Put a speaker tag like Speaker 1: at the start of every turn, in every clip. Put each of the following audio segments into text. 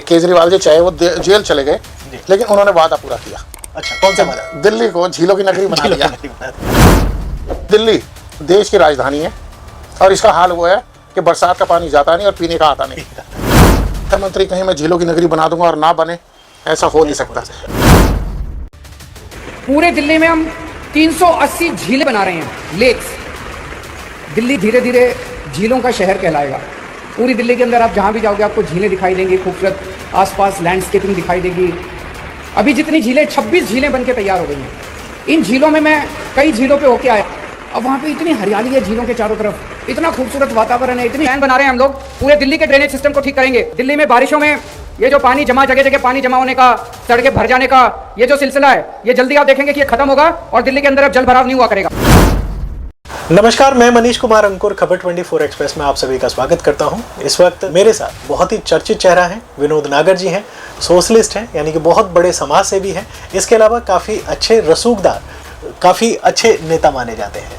Speaker 1: केजरीवाल जी चाहे वो जेल चले गए, लेकिन उन्होंने वादा पूरा किया।
Speaker 2: अच्छा, कौन सा वादा?
Speaker 1: दिल्ली को झीलों की नगरी बना दिया। दिल्ली देश की राजधानी है और इसका हाल वो है कि बरसात का पानी जाता नहीं और पीने का आता नहीं। मुख्यमंत्री कहीं मैं झीलों की नगरी बना दूंगा और ना बने, ऐसा हो नहीं सकता।
Speaker 3: पूरे दिल्ली में हम 380 झीलें बना रहे हैं, लेक्स। दिल्ली धीरे धीरे झीलों का शहर कहलाएगा। पूरी दिल्ली के अंदर आप जहाँ भी जाओगे आपको झीलें दिखाई देंगी, खूबसूरत आसपास लैंडस्केपिंग दिखाई देगी। अभी जितनी झीलें, 26 झीलें बनके तैयार हो गई हैं। इन झीलों में मैं कई झीलों पे होके आया। अब वहाँ पे इतनी हरियाली है झीलों के चारों तरफ, इतना खूबसूरत वातावरण है, इतनी प्लान बना रहे हैं हम लोग। पूरे दिल्ली के ड्रेनेज सिस्टम को ठीक करेंगे। दिल्ली में बारिशों में ये जो पानी जगह जगह पानी जमा होने का, सड़कें भर जाने का ये जो सिलसिला है, ये जल्दी आप देखेंगे कि ये खत्म होगा और दिल्ली के अंदर अब जल भराव नहीं हुआ करेगा।
Speaker 2: नमस्कार, मैं मनीष कुमार अंकुर खबर 24 एक्सप्रेस में आप सभी का स्वागत करता हूं। इस वक्त मेरे साथ बहुत ही चर्चित चेहरा है, विनोद नागर जी हैं। सोशलिस्ट हैं, यानी कि बहुत बड़े समाज सेवी हैं। इसके अलावा काफ़ी अच्छे रसूखदार, काफ़ी अच्छे नेता माने जाते हैं।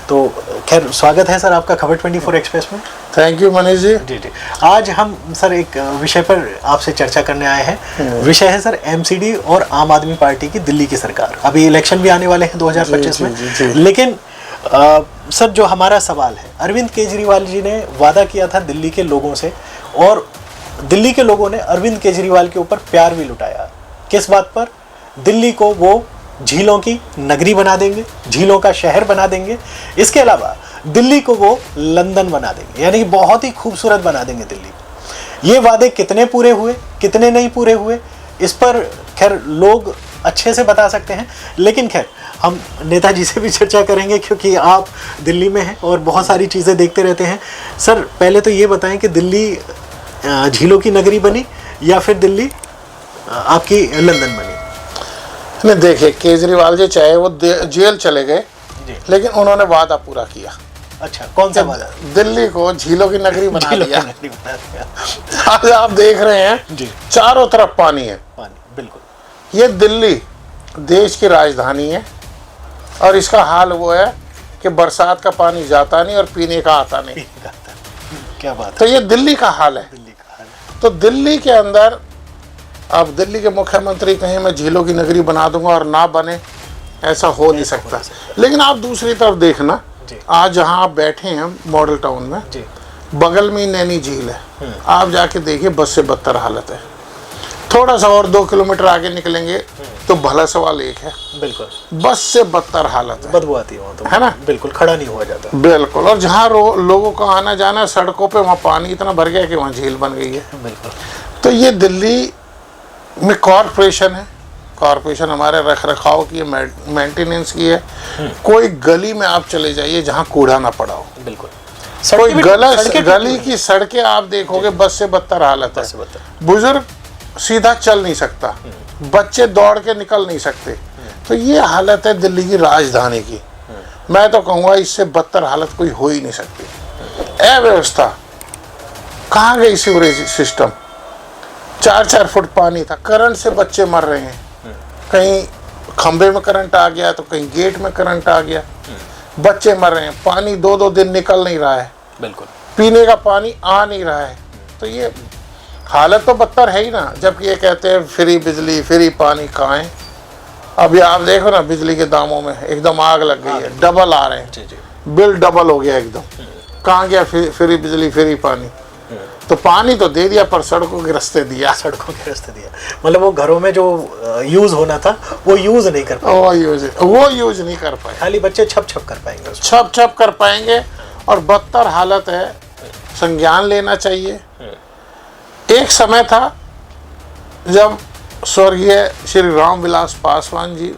Speaker 2: तो खैर, स्वागत है सर आपका खबर 24 एक्सप्रेस में।
Speaker 1: Thank you Manish ji.
Speaker 2: जी। आज हम सर एक विषय पर आपसे चर्चा करने आए हैं। विषय है सर एमसीडी और आम आदमी पार्टी की दिल्ली की सरकार। अभी इलेक्शन भी आने वाले हैं 2025 में। लेकिन सर, जो हमारा सवाल है, अरविंद केजरीवाल जी ने वादा किया था दिल्ली के लोगों से, और दिल्ली के लोगों ने अरविंद केजरीवाल के ऊपर प्यार भी लुटाया। किस बात पर? दिल्ली को वो झीलों की नगरी बना देंगे, झीलों का शहर बना देंगे। इसके अलावा दिल्ली को वो लंदन बना देंगे, यानी कि बहुत ही खूबसूरत बना देंगे दिल्ली। ये वादे कितने पूरे हुए, कितने नहीं पूरे हुए, इस पर खैर लोग अच्छे से बता सकते हैं। लेकिन खैर, हम नेताजी से भी चर्चा करेंगे, क्योंकि आप दिल्ली में हैं और बहुत सारी चीज़ें देखते रहते हैं। सर, पहले तो ये बताएं कि दिल्ली झीलों की नगरी बनी या फिर दिल्ली आपकी लंदन बनी?
Speaker 1: नहीं, देखिए, केजरीवाल जी चाहे वो जेल चले गए, लेकिन उन्होंने वादा पूरा किया।
Speaker 2: अच्छा, कौन सा वादा?
Speaker 1: दिल्ली को झीलों की नगरी बना दिया। आज आप देख रहे हैं
Speaker 2: जी,
Speaker 1: चारों तरफ पानी है।
Speaker 2: पानी, बिल्कुल।
Speaker 1: ये दिल्ली देश की राजधानी है और इसका हाल वो है कि बरसात का पानी जाता नहीं और पीने का आता नहीं।
Speaker 2: क्या बात है।
Speaker 1: तो ये दिल्ली का हाल है।
Speaker 2: दिल्ली का हाल है।
Speaker 1: तो दिल्ली के अंदर अब दिल्ली के मुख्यमंत्री कहीं मैं झीलों की नगरी बना दूंगा और ना बने, ऐसा हो नहीं सकता। लेकिन आप दूसरी तरफ देखना, आज जहां आप बैठे हैं मॉडल टाउन में, बगल में नैनी झील है। आप जाके देखिए, बस से बदतर हालत है। थोड़ा सा और 2 किलोमीटर आगे निकलेंगे तो भलासवा लेक है।
Speaker 2: बिल्कुल,
Speaker 1: बस से बदतर हालत है,
Speaker 2: बदबू आती है, तो
Speaker 1: है ना।
Speaker 2: बिल्कुल खड़ा नहीं हुआ जाता।
Speaker 1: बिल्कुल। और जहाँ लोगों का आना जाना सड़कों पे, वहाँ पानी इतना भर गया कि वहाँ झील बन गई है।
Speaker 2: बिल्कुल।
Speaker 1: तो ये दिल्ली में कॉरपोरेशन है, कॉरपोरेशन हमारे रख रखाव की है, मेंटेनेंस की है। कोई गली में आप चले जाइए जहाँ कूड़ा ना पड़ा हो।
Speaker 2: बिल्कुल।
Speaker 1: कोई गली की सड़कें आप देखोगे, बस से बदतर हालत है। बुजुर्ग सीधा चल नहीं सकता, बच्चे दौड़ के निकल नहीं सकते। तो ये हालत है दिल्ली की राजधानी की। मैं तो कहूँगा इससे बदतर हालत कोई हो ही नहीं सकती। अव्यवस्था, कहाँ गई सीवरेज सिस्टम? 4-4 फुट पानी था, करंट से बच्चे मर रहे हैं। कहीं खंबे में करंट आ गया तो कहीं गेट में करंट आ गया, बच्चे मर रहे हैं। पानी 2-2 दिन निकल नहीं रहा है।
Speaker 2: बिल्कुल।
Speaker 1: पीने का पानी आ नहीं रहा है। तो ये हालत तो बदतर है ही ना। जबकि ये कहते हैं फ्री बिजली, फ्री पानी, कहाँ है? अभी आप देखो ना, बिजली के दामों में एकदम आग लग गई है, डबल आ रहे हैं। बिल डबल हो गया एकदम। कहाँ गया फ्री बिजली, फ्री पानी? तो पानी तो दे दिया पर सड़कों के रास्ते दिया।
Speaker 2: सड़कों के रास्ते दिया, मतलब वो घरों में जो यूज होना था वो यूज नहीं कर पाए।
Speaker 1: वो यूज नहीं कर पाए।
Speaker 2: खाली बच्चे छप छप कर पाएंगे,
Speaker 1: छप छप कर पाएंगे। और बदतर हालत है, संज्ञान लेना चाहिए। एक समय था जब स्वर्गीय श्री रामविलास पासवान जी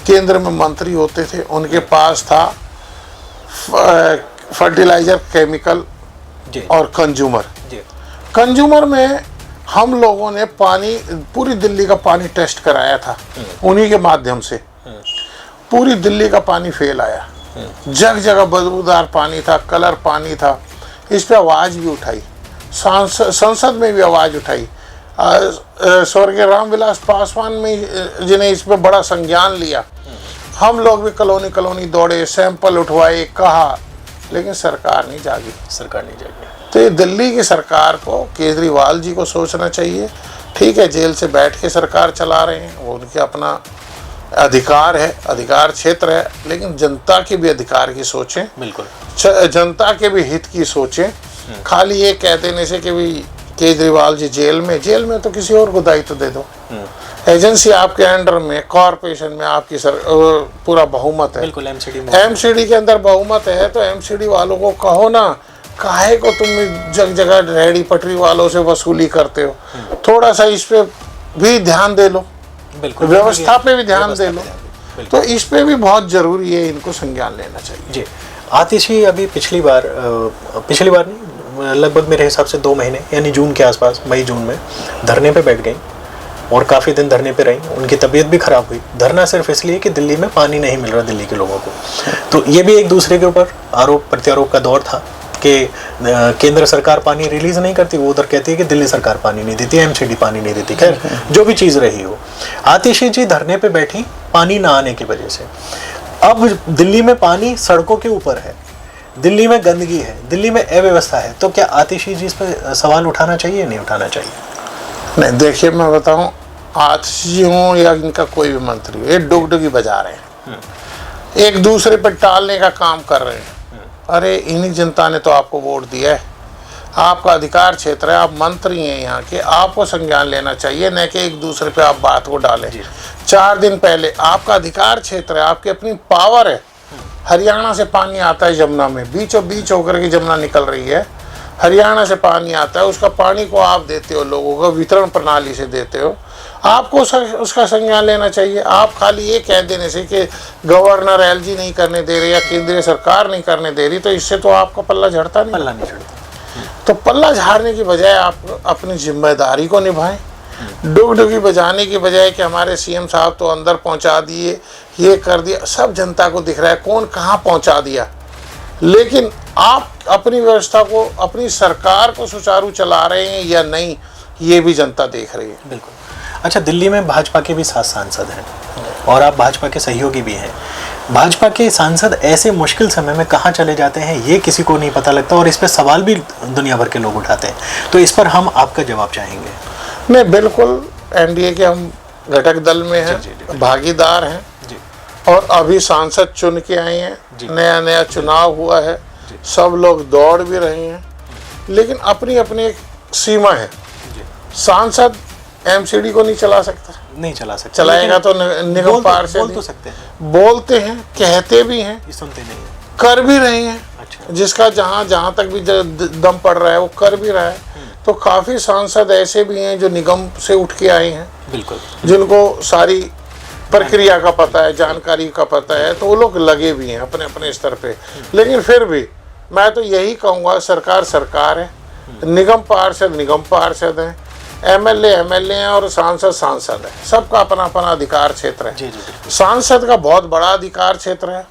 Speaker 1: केंद्र में मंत्री होते थे, उनके पास था फर्टिलाइजर, केमिकल और कंज्यूमर में हम लोगों ने पानी, पूरी दिल्ली का पानी टेस्ट कराया था उन्हीं के माध्यम से। पूरी दिल्ली का पानी फेल आया, जगह जगह बदबूदार पानी था, कलर पानी था। इस पे आवाज़ भी उठाई, संसद में भी आवाज़ उठाई। स्वर्गीय रामविलास पासवान में जिन्हें इस पे बड़ा संज्ञान लिया। हम लोग भी कॉलोनी दौड़े, सैंपल उठवाए, कहा, लेकिन सरकार नहीं जागी। तो ये दिल्ली की सरकार को, केजरीवाल जी को सोचना चाहिए। ठीक है, जेल से बैठ के सरकार चला रहे हैं, वो उनके अपना अधिकार है, अधिकार क्षेत्र है, लेकिन जनता के भी अधिकार की सोचें,
Speaker 2: बिल्कुल
Speaker 1: जनता के भी हित की सोचें। खाली ये कह देने से कि भाई केजरीवाल जी जेल में तो किसी और को दायित्व दे दो। एजेंसी आपके अंडर में, कॉरपोरेशन में आपकी पूरा बहुमत है।
Speaker 2: बिल्कुल,
Speaker 1: एमसीडी के अंदर बहुमत है, तो एमसीडी वालों को कहो ना, काहे को तुम जग जगह रेहड़ी पटरी वालों से वसूली करते हो, थोड़ा सा इस पे भी ध्यान दे लो,
Speaker 2: बिल्कुल
Speaker 1: व्यवस्था पे भी ध्यान दे लो। तो इस पे भी बहुत जरूरी है, इनको संज्ञान लेना चाहिए।
Speaker 2: जी, आतिशी अभी पिछली बार नहीं, लगभग मेरे हिसाब से 2 महीने यानी जून के आसपास, मई जून में धरने पे बैठ गई और काफ़ी दिन धरने पे रही। उनकी तबीयत भी ख़राब हुई। धरना सिर्फ इसलिए कि दिल्ली में पानी नहीं मिल रहा दिल्ली के लोगों को। तो ये भी एक दूसरे के ऊपर आरोप प्रत्यारोप का दौर था कि केंद्र सरकार पानी रिलीज़ नहीं करती, वो उधर कहती है कि दिल्ली सरकार पानी नहीं देती, एमसीडी पानी नहीं देती। खैर, जो भी चीज़ रही हो, आतिशी जी धरने पे बैठी पानी ना आने की वजह से। अब दिल्ली में पानी सड़कों के ऊपर है, दिल्ली में गंदगी है, दिल्ली में अव्यवस्था है, तो क्या आतिशी जी इस पर सवाल उठाना चाहिए, नहीं उठाना चाहिए?
Speaker 1: नहीं, देखिए मैं बताऊं, आतिशी जी हों या इनका कोई भी मंत्री हो, ये डुगडुगी बजा रहे हैं, एक दूसरे पर टालने का काम कर रहे हैं। अरे इन्हीं जनता ने तो आपको वोट दिया है, आपका अधिकार क्षेत्र है, आप मंत्री हैं यहाँ के, आपको संज्ञान लेना चाहिए, न कि एक दूसरे पे आप बात को डालें। 4 दिन पहले आपका अधिकार क्षेत्र है, आपकी अपनी पावर है। हरियाणा से पानी आता है यमुना में, बीचों बीच होकर के यमुना निकल रही है, हरियाणा से पानी आता है, उसका पानी को आप देते हो, लोगों को वितरण प्रणाली से देते हो, आपको उसका संज्ञान लेना चाहिए। आप खाली ये कह देने से कि गवर्नर एलजी नहीं करने दे रही या केंद्रीय सरकार नहीं करने दे रही, तो इससे तो आपका पल्ला झड़ता नहीं।
Speaker 2: पल्ला नहीं झड़ता।
Speaker 1: तो पल्ला झाड़ने की बजाय आप अपनी जिम्मेदारी को निभाएं। डुगडुगी बजाने की बजाय कि हमारे सीएम साहब तो अंदर पहुंचा दिए, ये कर दिया, सब जनता को दिख रहा है कौन कहाँ पहुंचा दिया, लेकिन आप अपनी व्यवस्था को, अपनी सरकार को सुचारू चला रहे हैं या नहीं, ये भी जनता देख रही है।
Speaker 2: बिल्कुल। अच्छा, दिल्ली में भाजपा के भी 7 सांसद हैं और आप भाजपा के सहयोगी भी हैं। भाजपा के सांसद ऐसे मुश्किल समय में कहाँ चले जाते हैं ये किसी को नहीं पता लगता, और इस पर सवाल भी दुनिया भर के लोग उठाते हैं। तो इस पर हम आपका जवाब चाहेंगे।
Speaker 1: नहीं, बिल्कुल, एनडीए के हम घटक दल में हैं, भागीदार हैं, और अभी सांसद चुन के आए हैं, नया नया चुनाव हुआ है, सब लोग दौड़ भी रहे हैं, लेकिन अपनी अपनी एक सीमा है। सांसद एमसीडी को नहीं चला सकता,
Speaker 2: नहीं चला सकता,
Speaker 1: चलाएगा तो निगम पार्षद
Speaker 2: बोल तो सकते हैं,
Speaker 1: बोलते हैं, कहते भी हैं,
Speaker 2: सुनते नहीं है,
Speaker 1: कर भी रहे हैं।
Speaker 2: अच्छा।
Speaker 1: जिसका जहाँ तक भी दम पड़ रहा है वो कर भी रहा है। तो काफ़ी सांसद ऐसे भी हैं जो निगम से उठ के आए हैं,
Speaker 2: बिल्कुल, जिनको
Speaker 1: सारी प्रक्रिया का पता है, जानकारी का पता है, तो वो लोग लगे भी हैं अपने अपने स्तर पे। लेकिन फिर भी मैं तो यही कहूँगा, सरकार सरकार है, निगम पार्षद हैं, एमएलए हैं, और सांसद है, सबका अपना अपना अधिकार क्षेत्र है। सांसद का बहुत बड़ा अधिकार क्षेत्र है।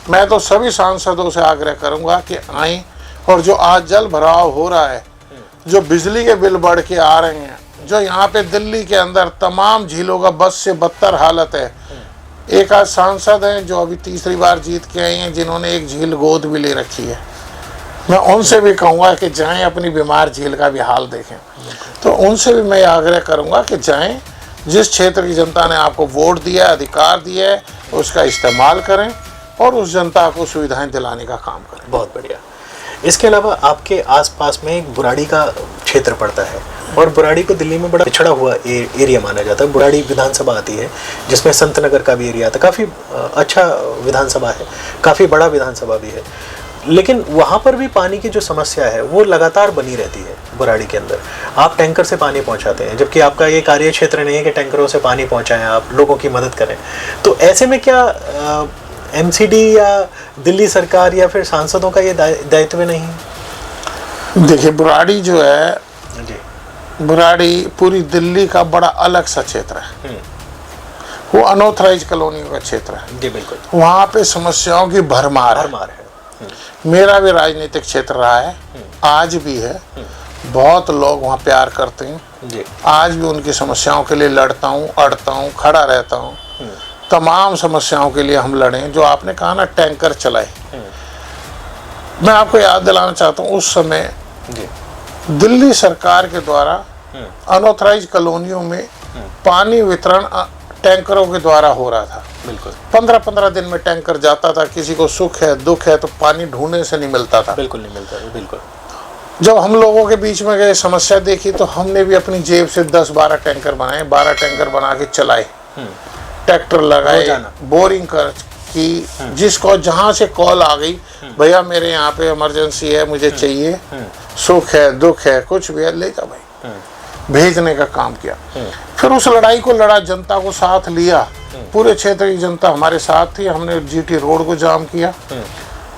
Speaker 1: मैं तो सभी सांसदों से आग्रह करूँगा कि आएँ, और जो आज जल भराव हो रहा है, जो बिजली के बिल बढ़ के आ रहे हैं, जो यहाँ पे दिल्ली के अंदर तमाम झीलों का बद से बदतर हालत है। एक आज सांसद हैं जो अभी तीसरी बार जीत के आए हैं, जिन्होंने एक झील गोद भी ले रखी है। मैं उनसे भी कहूँगा कि जाएं, अपनी बीमार झील का भी हाल देखें। तो उनसे भी मैं आग्रह करूँगा कि जाएं, जिस क्षेत्र की जनता ने आपको वोट दिया है, अधिकार दिया है, उसका इस्तेमाल करें और उस जनता को सुविधाएं दिलाने का काम करें।
Speaker 2: बहुत बढ़िया। इसके अलावा आपके आसपास में एक बुराड़ी का क्षेत्र पड़ता है, और बुराड़ी को दिल्ली में बड़ा पिछड़ा हुआ एरिया माना जाता है। बुराड़ी विधानसभा आती है, जिसमें संत नगर का भी एरिया आता है। काफ़ी अच्छा विधानसभा है, काफ़ी बड़ा विधानसभा भी है, लेकिन वहाँ पर भी पानी की जो समस्या है वो लगातार बनी रहती है। बुराड़ी के अंदर आप टैंकर से पानी पहुँचाते हैं, जबकि आपका ये कार्य क्षेत्र नहीं है कि टैंकरों से पानी पहुँचाएं, आप लोगों की मदद करें। तो ऐसे में क्या एमसीडी या दिल्ली सरकार या फिर सांसदों का ये दायित्व नहीं है?
Speaker 1: देखिए, बुराड़ी जो है जी, बुराड़ी पूरी दिल्ली का बड़ा अलग सा क्षेत्र है। वो अनऑथराइज कॉलोनियों का क्षेत्र है
Speaker 2: जी, बिल्कुल।
Speaker 1: वहाँ पे समस्याओं की भरमार है। मेरा भी राजनीतिक क्षेत्र रहा है, आज भी है। बहुत लोग वहाँ प्यार करते हैं जी। आज भी उनकी समस्याओं के लिए लड़ता हूँ, अड़ता हूँ, खड़ा रहता हूँ। तमाम समस्याओं के लिए हम लड़ें। जो आपने कहा ना टैंकर चलाए, मैं आपको याद दिलाना चाहता हूँ, उस समय
Speaker 2: जी।
Speaker 1: दिल्ली सरकार के द्वारा अनऑथराइज कॉलोनियों में पानी वितरण टैंकरों के द्वारा हो रहा था।
Speaker 2: बिल्कुल
Speaker 1: 15-15 दिन में टैंकर जाता था, किसी को सुख है दुख है तो पानी ढूंढने से नहीं मिलता था।
Speaker 2: बिल्कुल नहीं मिलता था, बिल्कुल।
Speaker 1: जब हम लोगों के बीच में गए समस्या देखी तो हमने भी अपनी जेब से 10-12 टैंकर बनाए, 12 टैंकर बना के चलाए, ट्रैक्टर लगाए, बोरिंग कर की, जिसको जहाँ से कॉल आ गई भैया मेरे यहाँ पे इमरजेंसी है, मुझे चाहिए, सुख है दुख है कुछ भी है ले जा भाई, भेजने का काम किया। फिर उस लड़ाई को लड़ा, जनता को साथ लिया, पूरे क्षेत्र की जनता हमारे साथ थी। हमने जीटी रोड को जाम किया।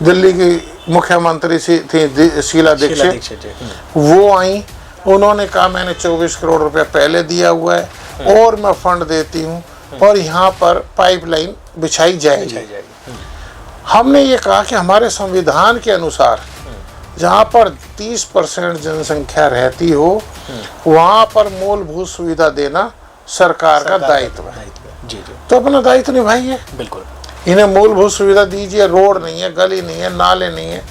Speaker 1: दिल्ली की मुख्यमंत्री थी शीला दीक्षित, वो आई, उन्होंने कहा मैंने 24 करोड़ रुपया पहले दिया हुआ है और मैं फंड देती हूँ और यहाँ पर पाइपलाइन बिछाई जाएगी। हमने ये कहा कि हमारे संविधान के अनुसार जहाँ पर 30% जनसंख्या रहती हो वहाँ पर मूलभूत सुविधा देना सरकार का दायित्व है।
Speaker 2: जी जी,
Speaker 1: तो अपना दायित्व निभाइए,
Speaker 2: बिल्कुल।
Speaker 1: इन्हें मूलभूत सुविधा दीजिए। रोड नहीं है, गली नहीं है, नाले नहीं है,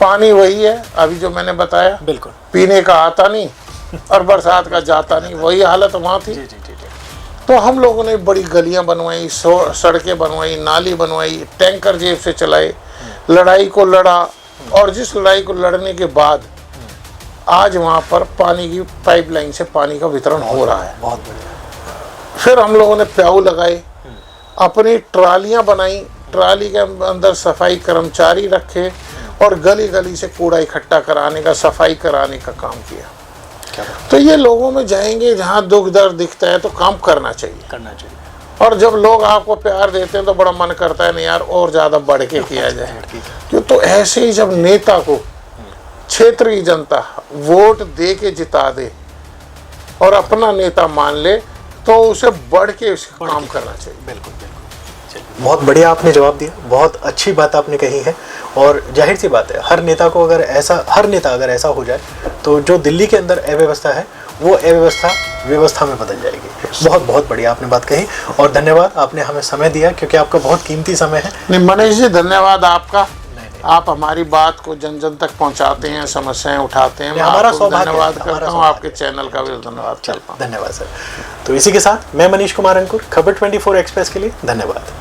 Speaker 1: पानी वही है अभी जो मैंने बताया,
Speaker 2: बिल्कुल
Speaker 1: पीने का आता नहीं और बरसात का जाता नहीं, वही हालत वहाँ थी।
Speaker 2: जी जी जी जी।
Speaker 1: तो हम लोगों ने बड़ी गलियां बनवाई, सड़कें बनवाई, नाली बनवाई, टैंकर जेब से चलाए, लड़ाई को लड़ा और जिस लड़ाई को लड़ने के बाद आज वहाँ पर पानी की पाइपलाइन से पानी का वितरण हो रहा है।
Speaker 2: बहुत बढ़िया।
Speaker 1: फिर हम लोगों ने प्याऊ लगाए, अपनी ट्रालियां बनाई, ट्राली के अंदर सफाई कर्मचारी रखे और गली गली से कूड़ा इकट्ठा कराने का, सफाई कराने का काम किया। तो ये लोगों में जाएंगे, जहाँ दुख दर्द दिखता है तो काम करना चाहिए। और जब लोग आपको प्यार देते हैं तो बड़ा मन करता है नहीं यार और ज़्यादा बढ़ के किया जाए। क्यों? तो ऐसे ही जब नेता को क्षेत्र की जनता वोट दे के जिता दे और अपना नेता मान ले तो उसे बढ़ के काम करना चाहिए।
Speaker 2: बिल्कुल बिल्कुल। बहुत बढ़िया आपने जवाब दिया, बहुत अच्छी बात आपने कही है। और जाहिर सी बात है हर नेता अगर ऐसा हो जाए तो जो दिल्ली के अंदर अव्यवस्था है वो अव्यवस्था व्यवस्था में बदल जाएगी। बहुत बहुत बढ़िया आपने बात कही और धन्यवाद, आपने हमें समय दिया क्योंकि आपका बहुत कीमती समय है।
Speaker 1: नहीं मनीष जी, धन्यवाद आपका। आप हमारी बात को जन जन तक पहुंचाते हैं, समस्याएं उठाते हैं। मैं
Speaker 2: हमारा
Speaker 1: आपको
Speaker 2: सौभाग्य
Speaker 1: धन्यवाद करता हूँ, आपके चैनल का भी धन्यवाद करता हूँ।
Speaker 2: धन्यवाद सर। तो इसी के साथ मैं मनीष कुमार अंकुर, खबर 24 एक्सप्रेस के लिए धन्यवाद।